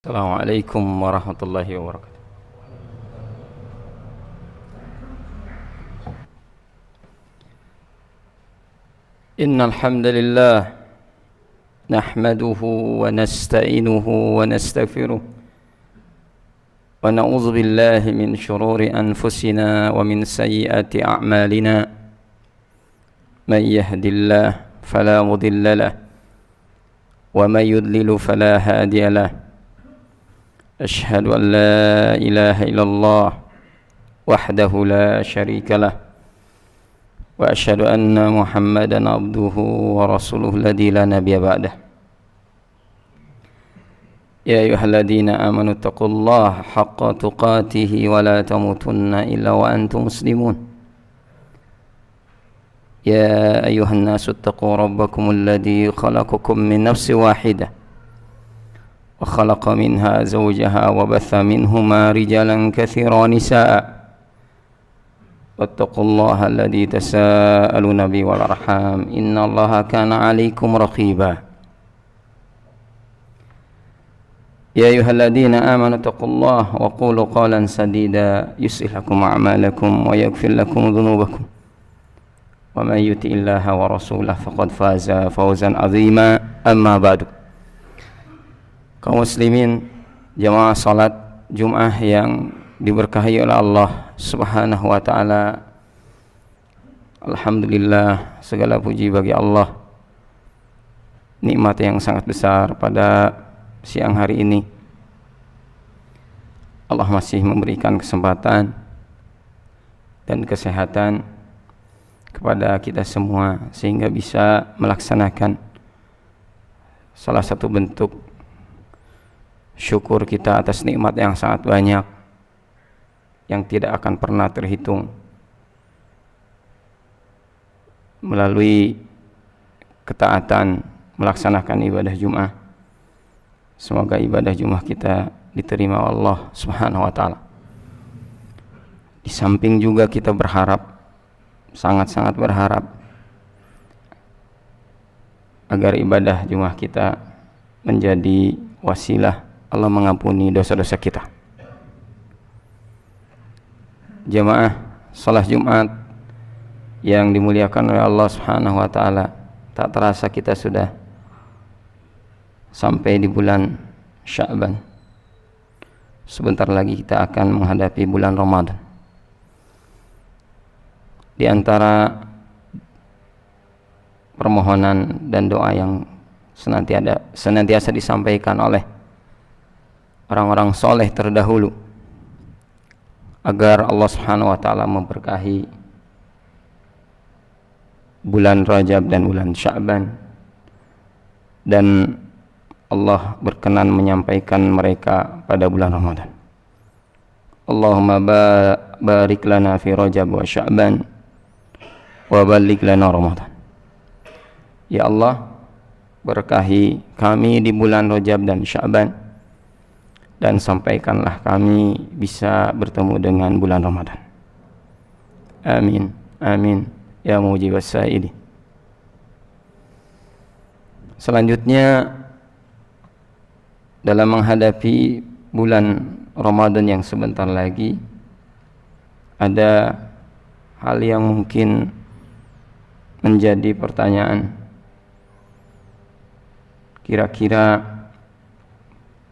Assalamualaikum warahmatullahi wabarakatuh. Innal hamdalillah nahmaduhu wa nasta'inuhu wa nastaghfiruh wa na'udzu billahi min shururi anfusina wa min sayyiati a'malina. Man yahdihillahu fala mudilla lahu wa man yudlil fala hadiya lahu. أشهد أن لا إله إلا الله وحده لا شريك له وأشهد أن محمدا عبده ورسوله الذي لا نبي بعده. يا أيها الذين آمنوا اتقوا الله حق تقاته ولا تموتن إلا وأنتم مسلمون. يا أيها الناس اتقوا ربكم الذي خلقكم من نفس واحدة وخلق منها زوجها وبث منهما رجالا كثيرا ونساء واتقوا الله الذي تساءلون به والأرحام إن الله كان عليكم رقيبا. يا أيها الذين آمنوا اتقوا الله وقولوا قولا سديدا يصلح لكم أعمالكم ويغفر لكم ذنوبكم ومن يطع الله ورسوله فقد فاز فوزا عظيما. أما بعد. Kaum muslimin jamaah salat Jum'ah yang diberkahi oleh Allah Subhanahu wa ta'ala, alhamdulillah, segala puji bagi Allah, nikmat yang sangat besar pada siang hari ini. Allah masih memberikan kesempatan dan kesehatan kepada kita semua sehingga bisa melaksanakan salah satu bentuk syukur kita atas nikmat yang sangat banyak yang tidak akan pernah terhitung melalui ketaatan melaksanakan ibadah Jum'ah. Semoga ibadah Jum'ah kita diterima Allah Subhanahu wa ta'ala. Di samping juga kita berharap, sangat-sangat berharap agar ibadah Jum'ah kita menjadi wasilah Allah mengampuni dosa-dosa kita. Jamaah salat Jumat yang dimuliakan oleh Allah Subhanahu wa ta'ala, tak terasa kita sudah sampai di bulan Sya'ban. Sebentar lagi kita akan menghadapi bulan Ramadan. Di antara permohonan dan doa yang senantiasa disampaikan oleh orang-orang soleh terdahulu agar Allah Subhanahu wa ta'ala memberkahi bulan Rajab dan bulan Sya'ban, dan Allah berkenan menyampaikan mereka pada bulan Ramadan. Allahumma barik lana fi Rajab wa Sya'ban wa balligh lana Ramadan. Ya Allah, berkahi kami di bulan Rajab dan Sya'ban, dan sampaikanlah kami bisa bertemu dengan bulan Ramadan. Amin, amin, ya mujibas sa'ili. Selanjutnya, dalam menghadapi bulan Ramadan yang sebentar lagi, ada hal yang mungkin menjadi pertanyaan. Kira-kira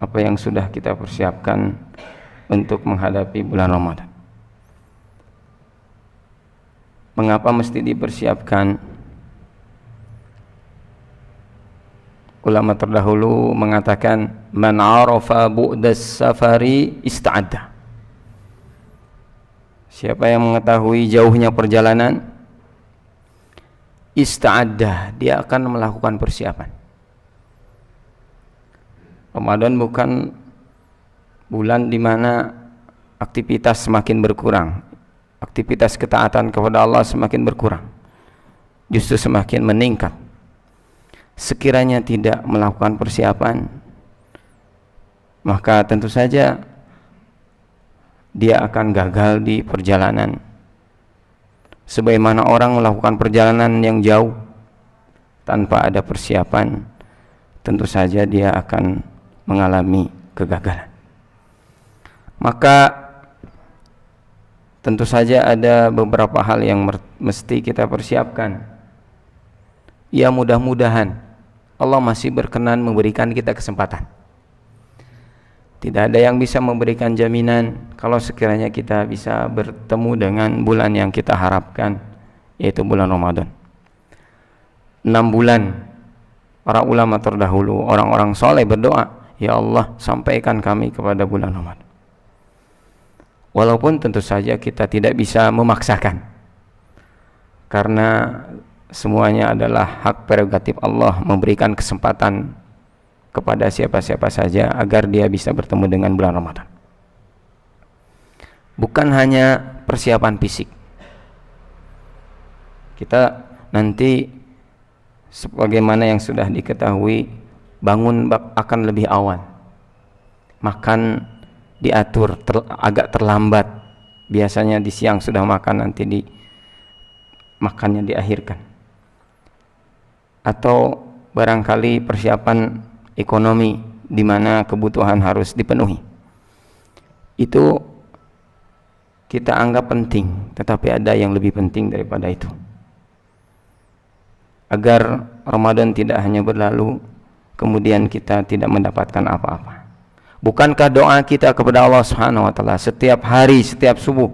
apa yang sudah kita persiapkan untuk menghadapi bulan Ramadan? Mengapa mesti dipersiapkan? Ulama terdahulu mengatakan, man arafa bu'das safari ista'adda. Siapa yang mengetahui jauhnya perjalanan, ista'adda, dia akan melakukan persiapan. Ramadan bukan bulan di mana aktivitas semakin berkurang, aktivitas ketaatan kepada Allah semakin berkurang, justru semakin meningkat. Sekiranya tidak melakukan persiapan, maka tentu saja dia akan gagal di perjalanan. Sebagaimana orang melakukan perjalanan yang jauh tanpa ada persiapan, tentu saja dia akan mengalami kegagalan. Maka tentu saja ada beberapa hal yang mesti kita persiapkan. Ya, mudah-mudahan Allah masih berkenan memberikan kita kesempatan. Tidak ada yang bisa memberikan jaminan kalau sekiranya kita bisa bertemu dengan bulan yang kita harapkan, yaitu bulan Ramadan. 6 bulan para ulama terdahulu, orang-orang soleh berdoa, ya Allah, sampaikan kami kepada bulan Ramadan. Walaupun tentu saja kita tidak bisa memaksakan, karena semuanya adalah hak prerogatif Allah memberikan kesempatan kepada siapa-siapa saja agar dia bisa bertemu dengan bulan Ramadan. Bukan hanya persiapan fisik. Kita nanti sebagaimana yang sudah diketahui, bangun akan lebih awal. Makan diatur agak terlambat. Biasanya di siang sudah makan, nanti makannya diakhirkan. Atau barangkali persiapan ekonomi di mana kebutuhan harus dipenuhi. Itu kita anggap penting, tetapi ada yang lebih penting daripada itu. Agar Ramadan tidak hanya berlalu kemudian kita tidak mendapatkan apa-apa. Bukankah doa kita kepada Allah Subhanahu wa taala setiap hari, setiap subuh,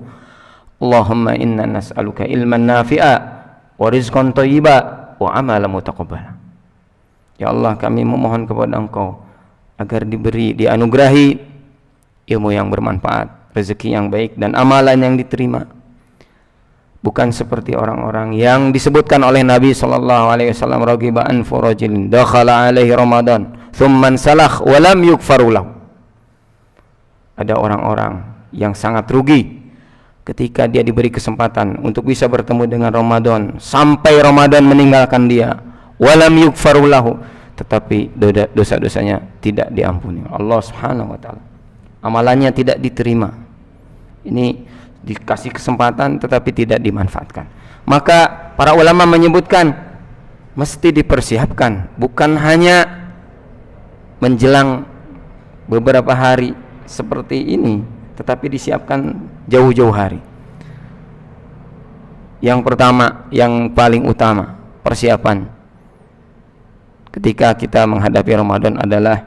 Allahumma inna nas'aluka ilman nafi'a wa rizqan thayyiba wa amalan mutaqabbala. Ya Allah, kami memohon kepada Engkau agar dianugerahi ilmu yang bermanfaat, rezeki yang baik, dan amalan yang diterima. Bukan seperti orang-orang yang disebutkan oleh Nabi SAW, ragiba anfu rajulin dakhala alaihi Ramadan thumma salakh wa lam yughfar lahu. Ada orang-orang yang sangat rugi ketika dia diberi kesempatan untuk bisa bertemu dengan Ramadan, sampai Ramadan meninggalkan dia, walam yughfaru lahu, tetapi dosa-dosanya tidak diampuni Allah Subhanahu wa taala. Amalannya tidak diterima. Ini dikasih kesempatan tetapi tidak dimanfaatkan. Maka para ulama menyebutkan mesti dipersiapkan, bukan hanya menjelang beberapa hari seperti ini, tetapi disiapkan jauh-jauh hari. Yang pertama, yang paling utama, persiapan ketika kita menghadapi Ramadan adalah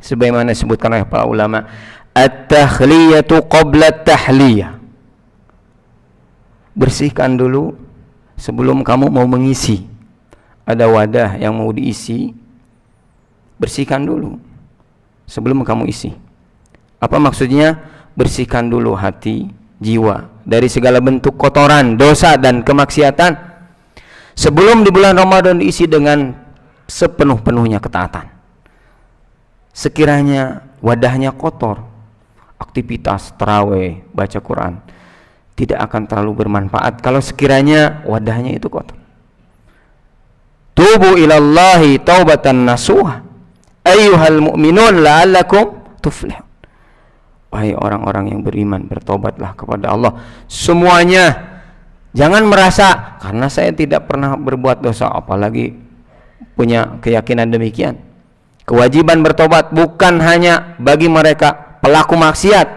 sebagaimana disebutkan oleh para ulama, at-takhliyatu qabla at-tahliyah. Bersihkan dulu sebelum kamu mau mengisi. Ada wadah yang mau diisi, bersihkan dulu sebelum kamu isi. Apa maksudnya? Bersihkan dulu hati, jiwa dari segala bentuk kotoran, dosa dan kemaksiatan sebelum di bulan Ramadan diisi dengan sepenuh-penuhnya ketaatan. Sekiranya wadahnya kotor, aktivitas tarawih, baca Quran tidak akan terlalu bermanfaat kalau sekiranya wadahnya itu kotor. Tubu ilallahi taubatan nasuha ayyuhal mu'minun la'allakum tuflihun. Wahai orang-orang yang beriman, bertobatlah kepada Allah semuanya. Jangan merasa karena saya tidak pernah berbuat dosa, apalagi punya keyakinan demikian. Kewajiban bertobat bukan hanya bagi mereka pelaku maksiat.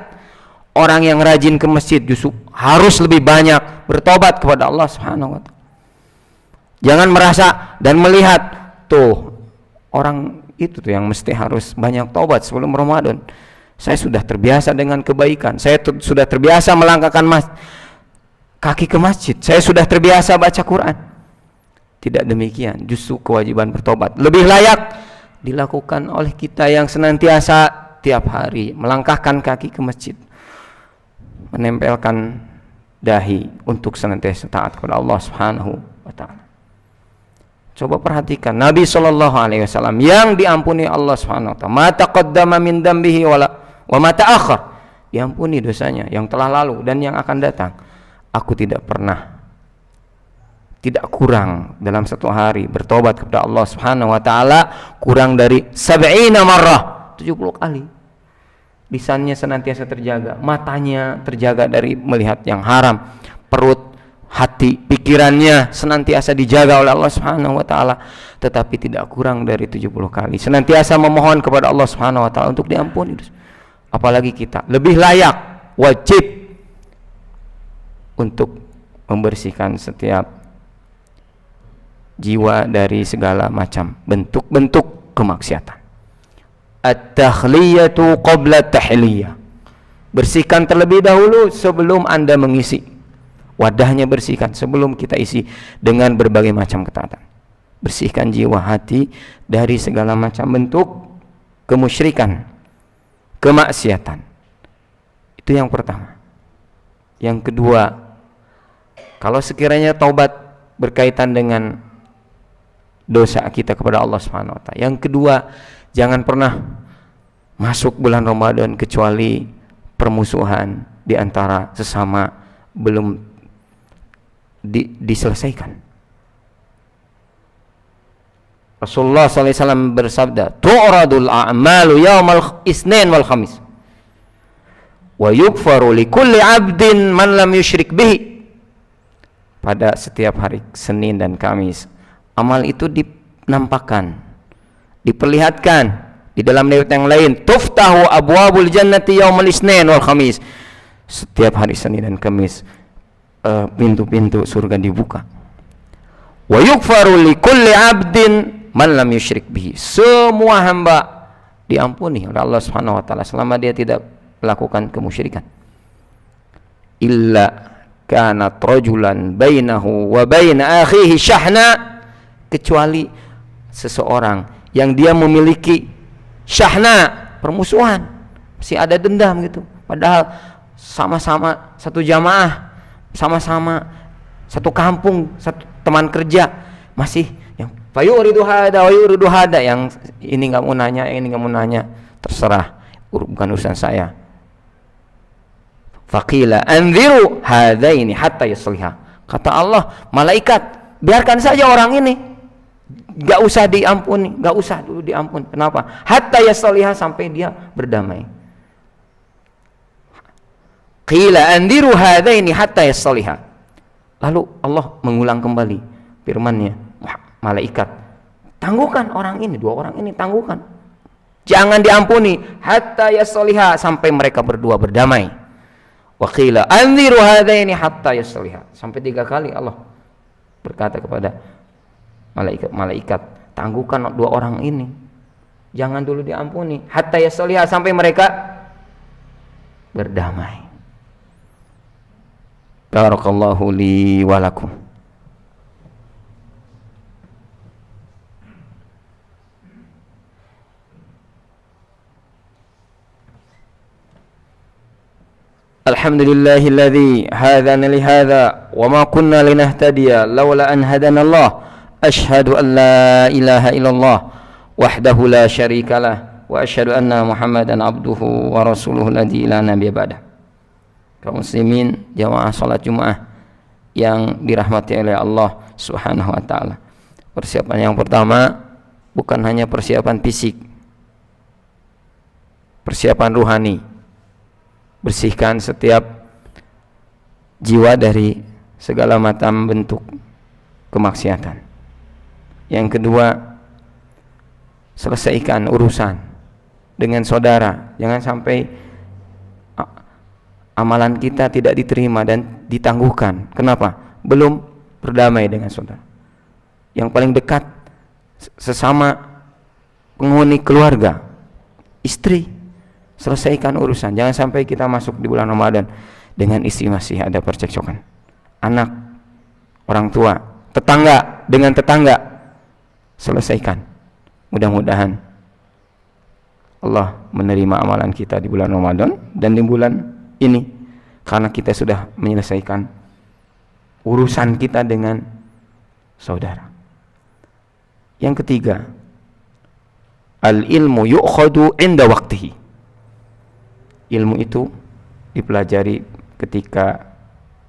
Orang yang rajin ke masjid justru harus lebih banyak bertobat kepada Allah Subhanahu wa taala. Jangan merasa dan melihat tuh orang itu tuh yang mesti harus banyak tobat sebelum Ramadan. Saya sudah terbiasa dengan kebaikan. Saya sudah terbiasa melangkahkan kaki ke masjid. Saya sudah terbiasa baca Quran. Tidak demikian. Justru kewajiban bertobat lebih layak dilakukan oleh kita yang senantiasa tiap hari melangkahkan kaki ke masjid, menempelkan dahi untuk senantiasa taat kepada Allah Subhanahu wa taala. Coba perhatikan Nabi SAW yang diampuni Allah Subhanahu wa taala, ma taqaddama min dambihi wa ma ta'akhkhar, diampuni dosanya yang telah lalu dan yang akan datang. Aku tidak kurang dalam satu hari bertobat kepada Allah Subhanahu wa taala kurang dari 70 marrah, 70 kali. Lisannya senantiasa terjaga, matanya terjaga dari melihat yang haram, perut hati, pikirannya senantiasa dijaga oleh Allah Subhanahu wa taala, tetapi tidak kurang dari 70 kali senantiasa memohon kepada Allah Subhanahu wa taala untuk diampuni. Apalagi kita lebih layak, wajib untuk membersihkan setiap jiwa dari segala macam bentuk-bentuk kemaksiatan. At-takhliyatu qabla at-tahliyah. Bersihkan terlebih dahulu sebelum Anda mengisi. Wadahnya bersihkan sebelum kita isi dengan berbagai macam ketaatan. Bersihkan jiwa hati dari segala macam bentuk kemusyrikan, kemaksiatan. Itu yang pertama. Yang kedua, kalau sekiranya taubat berkaitan dengan dosa kita kepada Allah Subhanahu wa taala. Yang kedua, jangan pernah masuk bulan Ramadan kecuali permusuhan di antara sesama belum diselesaikan. Rasulullah SAW bersabda, tu'radul a'malu yawmal isnin wal khamis wa yukfaru likulli abdin man lam yushrik bihi. Pada setiap hari Senin dan Kamis, amal itu dinampakkan, diperlihatkan. Di dalam riwayat yang lain, tuftahu abwabul jannati yawmal isnin wal khamis. Setiap hari Senin dan Kamis pintu-pintu surga dibuka. Wa yukfaru likulli abdin man lam yusyrik bihi. Semua hamba diampuni oleh Allah Subhanahu wa taala selama dia tidak melakukan kemusyrikan. Illa kanat rajulan bainahu wa baina akhihi syahna, kecuali seseorang yang dia memiliki syahna, permusuhan, masih ada dendam gitu, padahal sama-sama satu jamaah, sama-sama satu kampung, satu teman kerja, masih yang fayuridu hada wa yuridu hada, yang ini enggak mau nanya, yang ini enggak mau nanya, terserah, bukan urusan saya. Faqila anziru hadaini hatta yusliha. Kata Allah, malaikat, biarkan saja orang ini, enggak usah diampuni, enggak usah dulu diampuni. Kenapa? Hatta yusliha, sampai dia berdamai. Qila anziru hadaini hatta yusliha. Lalu Allah mengulang kembali firman-Nya, malaikat, tangguhkan orang ini, dua orang ini tangguhkan. Jangan diampuni hatta yusliha, sampai mereka berdua berdamai. Wa qila anziru hadaini hatta yusliha. Sampai 3 kali Allah berkata kepada malaikat, tangguhkan dua orang ini, jangan dulu diampuni hatta yusliha, sampai mereka berdamai. Barakallahu li wa lakum. Alhamdulillahilladzi hadana li hadza wa ma kunna linahtadiya laula an hadana Allah. Asyhadu an la ilaha illallah wahdahu la syarikalah wa asyhadu anna Muhammadan abduhu wa rasuluhu alladzi la nabiyya ba'dah. Kaum muslimin jamaah salat Jumat yang dirahmati oleh Allah Subhanahu wa taala. Persiapan yang pertama bukan hanya persiapan fisik, persiapan ruhani. Bersihkan setiap jiwa dari segala macam bentuk kemaksiatan. Yang kedua, selesaikan urusan dengan saudara. Jangan sampai amalan kita tidak diterima dan ditangguhkan. Kenapa? Belum berdamai dengan saudara. Yang paling dekat, sesama penghuni keluarga, istri. Selesaikan urusan. Jangan sampai kita masuk di bulan Ramadan dengan istri masih ada percekcokan. Anak, orang tua, tetangga dengan tetangga. Selesaikan. Mudah-mudahan Allah menerima amalan kita di bulan Ramadan dan di bulan ini, karena kita sudah menyelesaikan urusan kita dengan saudara. Yang ketiga, al-ilmu yu'khadu inda waqtihi. Ilmu itu dipelajari ketika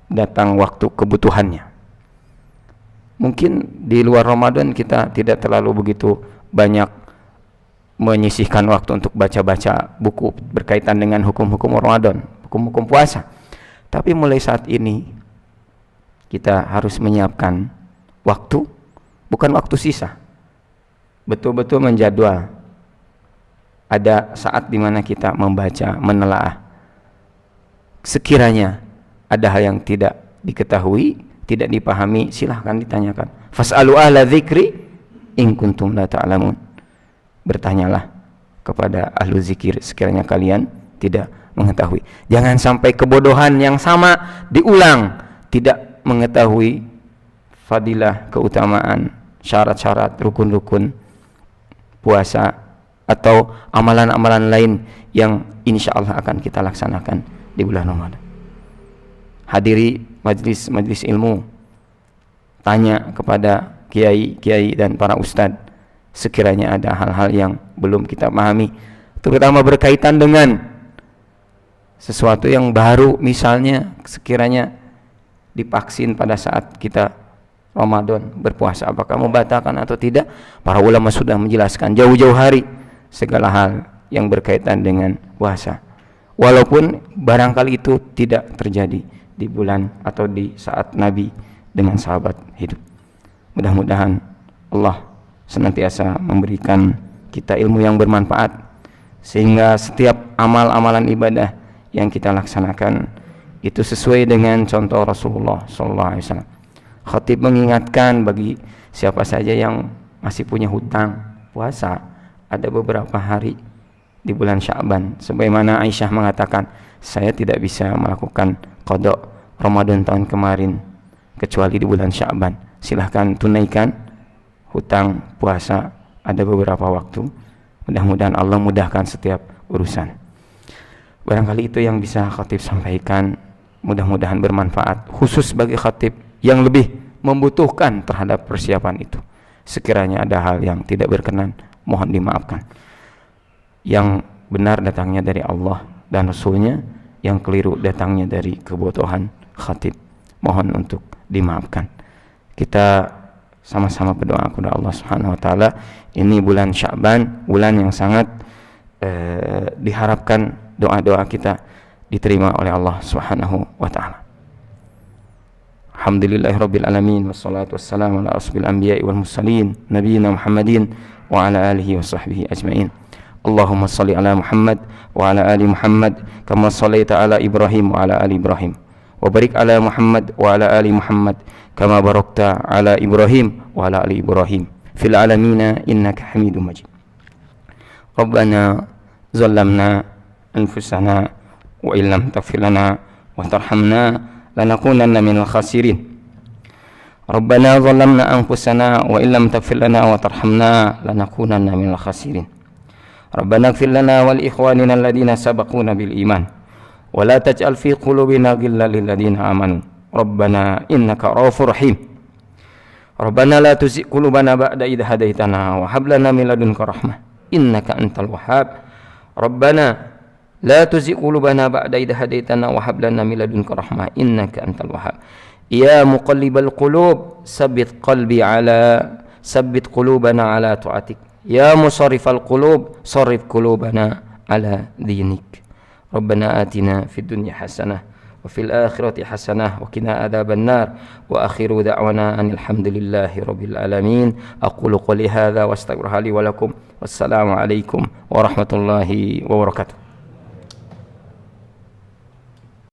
datang waktu kebutuhannya. Mungkin di luar Ramadan kita tidak terlalu begitu banyak menyisihkan waktu untuk baca-baca buku berkaitan dengan hukum-hukum Ramadan, hukum-hukum puasa. Tapi mulai saat ini kita harus menyiapkan waktu, bukan waktu sisa, betul-betul menjadwal. Ada saat di mana kita membaca, menelaah. Sekiranya ada hal yang tidak diketahui, tidak dipahami, silahkan ditanyakan. Fas'alu ahla dzikri in kuntum la ta'lamun. Bertanyalah kepada ahlu zikir sekiranya kalian tidak mengetahui. Jangan sampai kebodohan yang sama diulang, tidak mengetahui fadilah, keutamaan, syarat-syarat, rukun-rukun puasa atau amalan-amalan lain yang insya Allah akan kita laksanakan di bulan Ramadan. Hadiri majlis ilmu, tanya kepada kiai-kiai dan para ustadz sekiranya ada hal-hal yang belum kita pahami, terutama berkaitan dengan sesuatu yang baru, misalnya sekiranya divaksin pada saat kita Ramadan berpuasa, apakah membatalkan atau tidak. Para ulama sudah menjelaskan jauh-jauh hari segala hal yang berkaitan dengan puasa, walaupun barangkali itu tidak terjadi di bulan atau di saat Nabi dengan sahabat hidup. Mudah-mudahan Allah senantiasa memberikan kita ilmu yang bermanfaat, sehingga setiap amal-amalan ibadah yang kita laksanakan itu sesuai dengan contoh Rasulullah SAW. Khatib mengingatkan bagi siapa saja yang masih punya hutang puasa, ada beberapa hari di bulan Sya'ban, sebagaimana Aisyah mengatakan, saya tidak bisa melakukan qada Ramadan tahun kemarin kecuali di bulan Sya'ban. Silahkan tunaikan hutang puasa, ada beberapa waktu. Mudah-mudahan Allah mudahkan setiap urusan. Barangkali itu yang bisa khatib sampaikan, mudah-mudahan bermanfaat khusus bagi khatib yang lebih membutuhkan terhadap persiapan itu. Sekiranya ada hal yang tidak berkenan, mohon dimaafkan. Yang benar datangnya dari Allah dan Rasulnya, yang keliru datangnya dari kebutuhan khatib, mohon untuk dimaafkan. Kita sama-sama berdoa kepada Allah Subhanahu wa taala. Ini bulan Sya'ban, bulan yang sangat diharapkan doa-doa kita diterima oleh Allah Subhanahu wa taala. Alhamdulillahirabbil alamin, wassalatu wassalamu ala asyrofil anbiya'i wal mursalin nabiyina Muhammadin wa ala alihi wa sahbihi ajmain. Allahumma shalli ala Muhammad wa ala ali Muhammad kama shallaita ala Ibrahim wa ala ali Ibrahim, wa barik ala Muhammad wa ala ali Muhammad kama barakta ala Ibrahim wa ala ali Ibrahim fil alamin innaka Hamidum Majid. Rabbana zalamna anfusana wa illam taghfir lana wa tarhamna lanakunanna minal khasirin. Rabbana zalamna anfusana wa illam taghfir lana wa tarhamna lanakunanna minal khasirin. Rabbana ighfir lana wal ikhwanina alladhina sabaquna bil iman wa la taj'al fi qulubina ghillan lil ladzina amanu Rabbana innaka ra'ufur rahim. Rabbana la tuzigh qulubana ba'da idh hadaitana wa hab lana min ladunka rahmah innaka antal wahhab. Rabbana la tuzigh qulubana ba'da idh hadaitana wa hab lana min ladunka rahmah innaka antal wahhab. Ya muqallibal qulub sabbit qulubana ala ta'atik. Ya musarrifal qulub sarrif qulubana ala dinik. Rabbana atina fid dunya hasanah wa fil akhirati hasanah wa qina adzaban nar. Wa akhiru da'wana anil hamdulillahi rabbil alamin. Aqulu qouli hadza wa astaghfirullaha li wa lakum. Wassalamu alaikum warahmatullahi wabarakatuh.